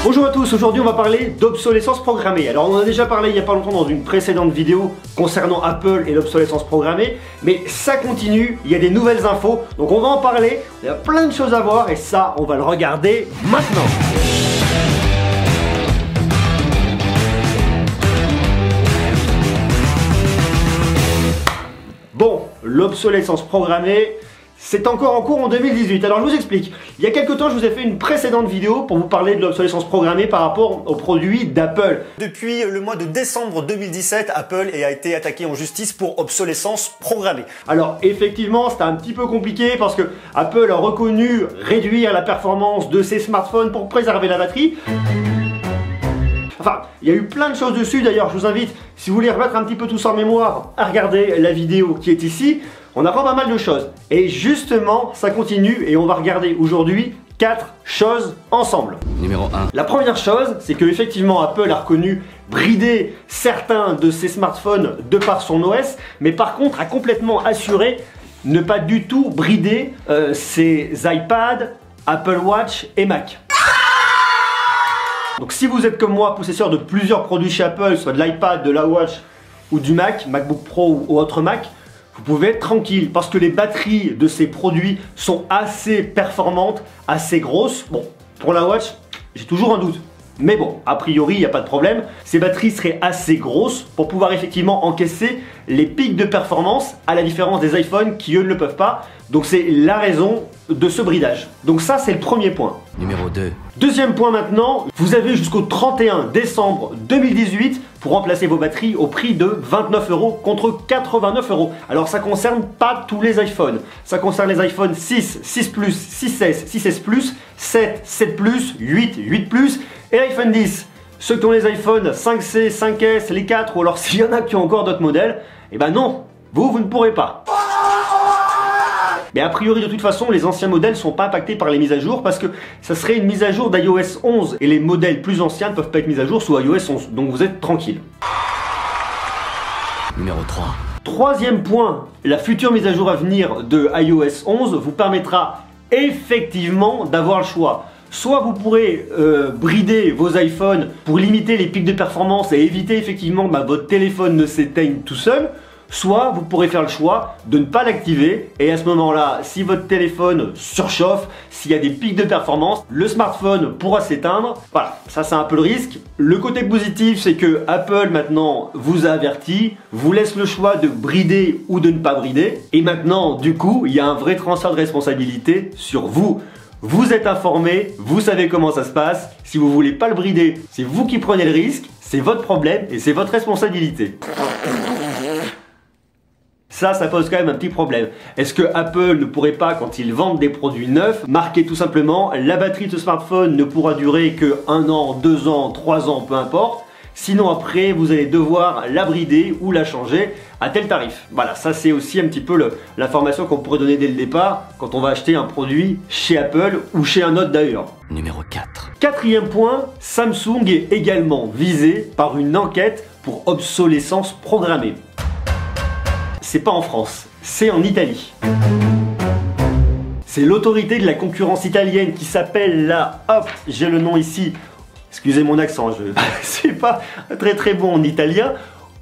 Bonjour à tous, aujourd'hui on va parler d'obsolescence programmée. Alors on en a déjà parlé il n'y a pas longtemps dans une précédente vidéo concernant Apple et l'obsolescence programmée, mais ça continue, il y a des nouvelles infos, donc on va en parler, il y a plein de choses à voir et ça on va le regarder maintenant. Bon, l'obsolescence programmée, c'est encore en cours en 2018. Alors je vous explique. Il y a quelques temps, je vous ai fait une précédente vidéo pour vous parler de l'obsolescence programmée par rapport aux produits d'Apple. Depuis le mois de décembre 2017, Apple a été attaqué en justice pour obsolescence programmée. Alors effectivement, c'était un petit peu compliqué parce que Apple a reconnu réduire la performance de ses smartphones pour préserver la batterie. Enfin, il y a eu plein de choses dessus. D'ailleurs, je vous invite, si vous voulez remettre un petit peu tout ça en mémoire, à regarder la vidéo qui est ici. On apprend pas mal de choses. Et justement, ça continue et on va regarder aujourd'hui 4 choses ensemble. Numéro 1. La première chose, c'est que effectivement Apple a reconnu brider certains de ses smartphones de par son OS, mais par contre a complètement assuré ne pas du tout brider ses iPads, Apple Watch et Mac. Donc si vous êtes comme moi, possesseur de plusieurs produits chez Apple, soit de l'iPad, de la Watch ou du Mac, MacBook Pro ou autre Mac, vous pouvez être tranquille parce que les batteries de ces produits sont assez performantes, assez grosses. Bon, pour la Watch, j'ai toujours un doute. Mais bon, a priori, il n'y a pas de problème. Ces batteries seraient assez grosses pour pouvoir effectivement encaisser les pics de performance, à la différence des iPhones qui eux ne le peuvent pas. Donc c'est la raison de ce bridage. Donc ça, c'est le premier point. Numéro 2. Deuxième point maintenant, vous avez jusqu'au 31 décembre 2018 pour remplacer vos batteries au prix de 29 € contre 89 €. Alors ça concerne pas tous les iPhones. Ça concerne les iPhone 6, 6 Plus, 6S, 6S Plus, 7, 7 Plus, 8, 8 Plus et l'iPhone 10. Ceux qui ont les iPhone 5C, 5S, les 4 ou alors s'il y en a qui ont encore d'autres modèles, eh ben non, vous ne pourrez pas. Mais a priori, de toute façon, les anciens modèles ne sont pas impactés par les mises à jour parce que ça serait une mise à jour d'iOS 11 et les modèles plus anciens ne peuvent pas être mis à jour sous iOS 11. Donc vous êtes tranquille. Numéro 3. Troisième point, la future mise à jour à venir de iOS 11 vous permettra effectivement d'avoir le choix. Soit vous pourrez brider vos iPhones pour limiter les pics de performance et éviter effectivement que votre téléphone ne s'éteigne tout seul. Soit vous pourrez faire le choix de ne pas l'activer et à ce moment-là, si votre téléphone surchauffe, s'il y a des pics de performance, le smartphone pourra s'éteindre. Voilà, ça c'est un peu le risque. Le côté positif, c'est que Apple maintenant vous a averti, vous laisse le choix de brider ou de ne pas brider. Et maintenant, du coup, il y a un vrai transfert de responsabilité sur vous. Vous êtes informé, vous savez comment ça se passe. Si vous voulez pas le brider, c'est vous qui prenez le risque, c'est votre problème et c'est votre responsabilité. Ça pose quand même un petit problème. Est-ce que Apple ne pourrait pas, quand ils vendent des produits neufs, marquer tout simplement la batterie de ce smartphone ne pourra durer que 1 an, 2 ans, 3 ans, peu importe. Sinon après, vous allez devoir la brider ou la changer à tel tarif. Voilà, ça c'est aussi un petit peu l'information qu'on pourrait donner dès le départ quand on va acheter un produit chez Apple ou chez un autre d'ailleurs. Numéro 4. Quatrième point, Samsung est également visé par une enquête pour obsolescence programmée. C'est pas en France, c'est en Italie. C'est l'autorité de la concurrence italienne qui s'appelle la... Hop, j'ai le nom ici. Excusez mon accent, c'est pas très bon en italien.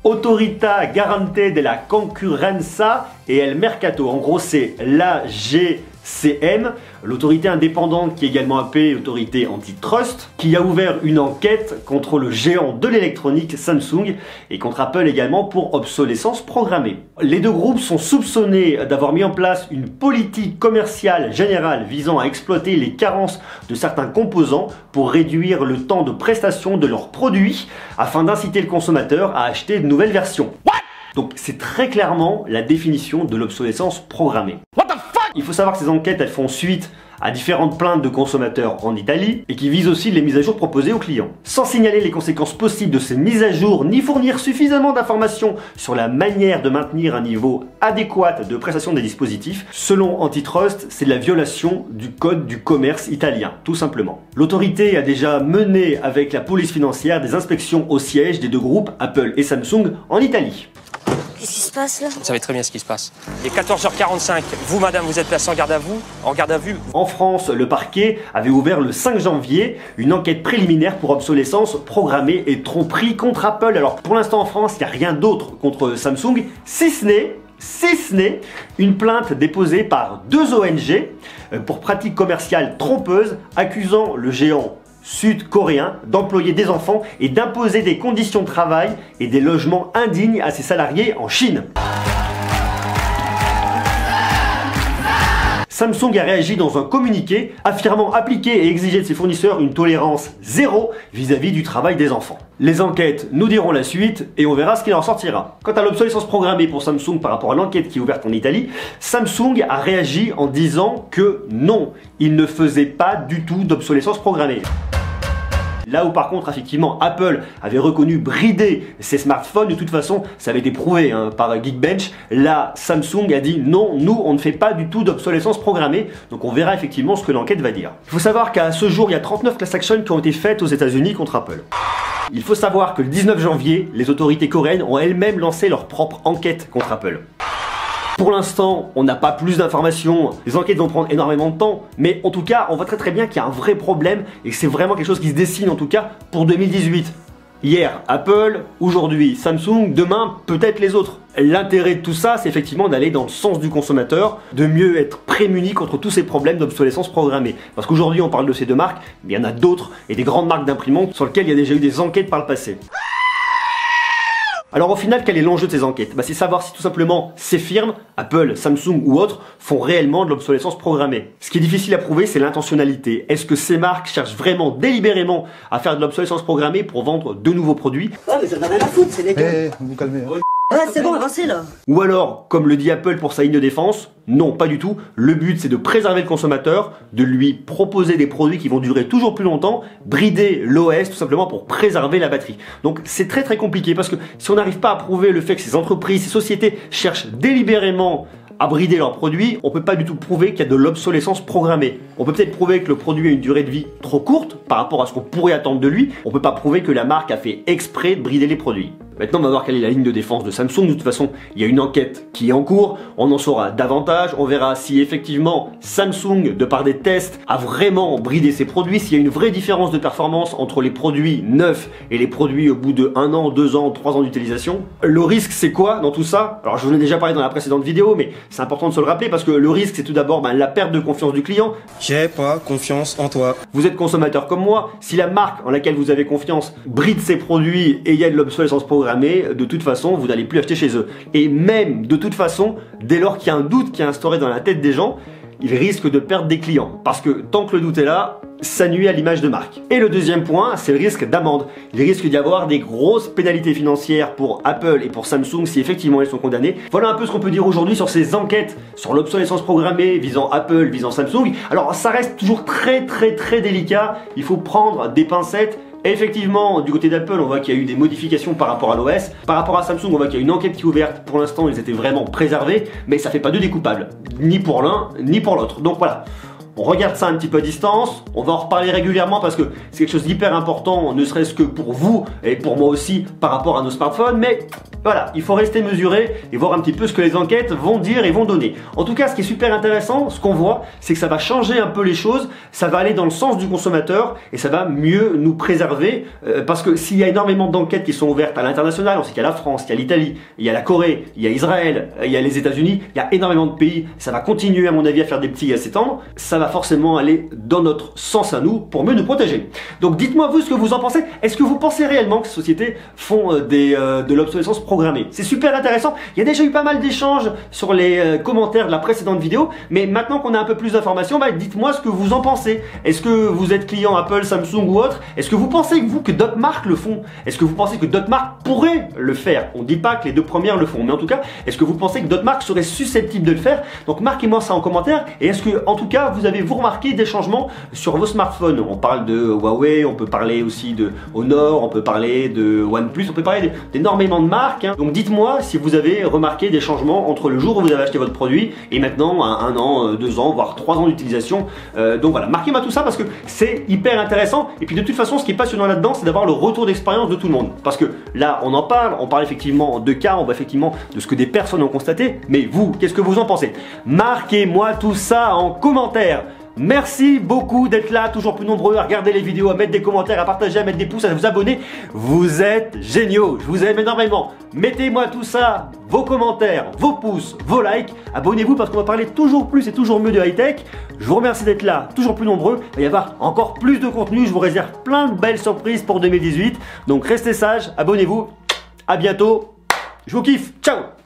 Autorita Garante della Concorrenza e il Mercato. En gros, c'est l'AGCM, l'autorité indépendante qui est également appelée autorité antitrust, qui a ouvert une enquête contre le géant de l'électronique Samsung et contre Apple également pour obsolescence programmée. Les deux groupes sont soupçonnés d'avoir mis en place une politique commerciale générale visant à exploiter les carences de certains composants pour réduire le temps de prestation de leurs produits afin d'inciter le consommateur à acheter de nouvelles versions. Donc c'est très clairement la définition de l'obsolescence programmée. Il faut savoir que ces enquêtes, elles font suite à différentes plaintes de consommateurs en Italie et qui visent aussi les mises à jour proposées aux clients. Sans signaler les conséquences possibles de ces mises à jour ni fournir suffisamment d'informations sur la manière de maintenir un niveau adéquat de prestation des dispositifs, selon Antitrust, c'est la violation du code du commerce italien, tout simplement. L'autorité a déjà mené avec la police financière des inspections au siège des deux groupes Apple et Samsung en Italie. Qu'est-ce qui se passe là? Vous savez très bien ce qui se passe. Il est 14h45. Vous, madame, vous êtes placée en garde à vue. En France, le parquet avait ouvert le 5 janvier une enquête préliminaire pour obsolescence programmée et tromperie contre Apple. Alors pour l'instant en France, il n'y a rien d'autre contre Samsung, si ce n'est une plainte déposée par 2 ONG pour pratiques commerciales trompeuses accusant le géant sud-coréen d'employer des enfants et d'imposer des conditions de travail et des logements indignes à ses salariés en Chine. Samsung a réagi dans un communiqué affirmant appliquer et exiger de ses fournisseurs une tolérance zéro vis-à-vis du travail des enfants. Les enquêtes nous diront la suite et on verra ce qu'il en sortira. Quant à l'obsolescence programmée pour Samsung par rapport à l'enquête qui est ouverte en Italie, Samsung a réagi en disant que non, il ne faisait pas du tout d'obsolescence programmée. Là où par contre effectivement Apple avait reconnu brider ses smartphones, de toute façon ça avait été prouvé par Geekbench, là Samsung a dit non, nous on ne fait pas du tout d'obsolescence programmée, donc on verra effectivement ce que l'enquête va dire. Il faut savoir qu'à ce jour il y a 39 class actions qui ont été faites aux États-Unis contre Apple. Il faut savoir que le 19 janvier, les autorités coréennes ont elles-mêmes lancé leur propre enquête contre Apple. Pour l'instant, on n'a pas plus d'informations, les enquêtes vont prendre énormément de temps, mais en tout cas, on voit très bien qu'il y a un vrai problème et que c'est vraiment quelque chose qui se dessine en tout cas pour 2018. Hier, Apple, aujourd'hui, Samsung, demain, peut-être les autres. L'intérêt de tout ça, c'est effectivement d'aller dans le sens du consommateur, de mieux être prémuni contre tous ces problèmes d'obsolescence programmée. Parce qu'aujourd'hui, on parle de ces 2 marques, mais il y en a d'autres et des grandes marques d'imprimantes sur lesquelles il y a déjà eu des enquêtes par le passé. Alors au final, quel est l'enjeu de ces enquêtes? C'est savoir si tout simplement ces firmes, Apple, Samsung ou autres, font réellement de l'obsolescence programmée. Ce qui est difficile à prouver, c'est l'intentionnalité. Est-ce que ces marques cherchent vraiment délibérément à faire de l'obsolescence programmée pour vendre de nouveaux produits? Ouais, mais ça n'a rien à foutre, c'est lesquels? Vous calmez. Ouais, c'est bon, avancez là. Ou alors, comme le dit Apple pour sa ligne de défense, non, pas du tout. Le but, c'est de préserver le consommateur, de lui proposer des produits qui vont durer toujours plus longtemps, brider l'OS tout simplement pour préserver la batterie. Donc c'est très compliqué parce que si on n'arrive pas à prouver le fait que ces entreprises, ces sociétés cherchent délibérément à brider leurs produits, on peut pas du tout prouver qu'il y a de l'obsolescence programmée. On peut peut-être prouver que le produit a une durée de vie trop courte par rapport à ce qu'on pourrait attendre de lui. On peut pas prouver que la marque a fait exprès de brider les produits. Maintenant, on va voir quelle est la ligne de défense de Samsung. De toute façon, il y a une enquête qui est en cours. On en saura davantage. On verra si effectivement Samsung, de par des tests, a vraiment bridé ses produits. S'il y a une vraie différence de performance entre les produits neufs et les produits au bout de 1 an, 2 ans, 3 ans d'utilisation. Le risque, c'est quoi dans tout ça? Alors, je vous en ai déjà parlé dans la précédente vidéo, mais c'est important de se le rappeler parce que le risque, c'est tout d'abord la perte de confiance du client. J'ai pas confiance en toi. Vous êtes consommateur comme moi. Si la marque en laquelle vous avez confiance bride ses produits et il y a de l'obsolescence programmée, de toute façon, vous n'allez plus acheter chez eux. Et même, de toute façon, dès lors qu'il y a un doute qui est instauré dans la tête des gens, ils risquent de perdre des clients. Parce que tant que le doute est là, ça nuit à l'image de marque. Et le deuxième point, c'est le risque d'amende. Il risque d'y avoir des grosses pénalités financières pour Apple et pour Samsung si effectivement elles sont condamnées. Voilà un peu ce qu'on peut dire aujourd'hui sur ces enquêtes sur l'obsolescence programmée visant Apple, visant Samsung. Alors ça reste toujours très délicat. Il faut prendre des pincettes. Et effectivement, du côté d'Apple, on voit qu'il y a eu des modifications par rapport à l'OS. Par rapport à Samsung, on voit qu'il y a une enquête qui est ouverte. Pour l'instant, ils étaient vraiment préservés, mais ça fait pas d'eux des coupables. Ni pour l'un, ni pour l'autre. Donc voilà. On regarde ça un petit peu à distance, on va en reparler régulièrement parce que c'est quelque chose d'hyper important, ne serait-ce que pour vous et pour moi aussi par rapport à nos smartphones, mais voilà, il faut rester mesuré et voir un petit peu ce que les enquêtes vont dire et vont donner. En tout cas, ce qui est super intéressant, ce qu'on voit, c'est que ça va changer un peu les choses, ça va aller dans le sens du consommateur et ça va mieux nous préserver parce que s'il y a énormément d'enquêtes qui sont ouvertes à l'international, on sait qu'il y a la France, il y a l'Italie, il y a la Corée, il y a Israël, il y a les États-Unis, il y a énormément de pays, ça va continuer à mon avis à faire des petits et à s'étendre, ça va forcément aller dans notre sens à nous pour mieux nous protéger. Donc dites-moi vous ce que vous en pensez. Est-ce que vous pensez réellement que ces sociétés font de l'obsolescence programmée? C'est super intéressant. Il y a déjà eu pas mal d'échanges sur les commentaires de la précédente vidéo, mais maintenant qu'on a un peu plus d'informations, dites-moi ce que vous en pensez. Est-ce que vous êtes client Apple, Samsung ou autre? Est-ce que vous pensez que d'autres marques le font? Est-ce que vous pensez que d'autres marques pourraient le faire? On ne dit pas que les 2 premières le font, mais en tout cas, est-ce que vous pensez que d'autres marques seraient susceptibles de le faire? Donc marquez-moi ça en commentaire et est-ce que en tout cas vous avez avez-vous remarqué des changements sur vos smartphones? On parle de Huawei, on peut parler aussi de Honor, on peut parler de OnePlus, on peut parler d'énormément de marques. Hein. Donc dites-moi si vous avez remarqué des changements entre le jour où vous avez acheté votre produit et maintenant un an, 2 ans, voire 3 ans d'utilisation. Donc voilà, marquez-moi tout ça parce que c'est hyper intéressant. Et puis de toute façon, ce qui est passionnant là-dedans, c'est d'avoir le retour d'expérience de tout le monde. Parce que là, on en parle, on parle effectivement de cas, on voit effectivement de ce que des personnes ont constaté. Mais vous, qu'est-ce que vous en pensez? Marquez-moi tout ça en commentaire. Merci beaucoup d'être là, toujours plus nombreux à regarder les vidéos, à mettre des commentaires, à partager, à mettre des pouces, à vous abonner. Vous êtes géniaux, je vous aime énormément. Mettez-moi tout ça, vos commentaires, vos pouces, vos likes. Abonnez-vous parce qu'on va parler toujours plus et toujours mieux de high-tech. Je vous remercie d'être là, toujours plus nombreux. Il va y avoir encore plus de contenu, je vous réserve plein de belles surprises pour 2018. Donc restez sages, abonnez-vous. À bientôt, je vous kiffe, ciao.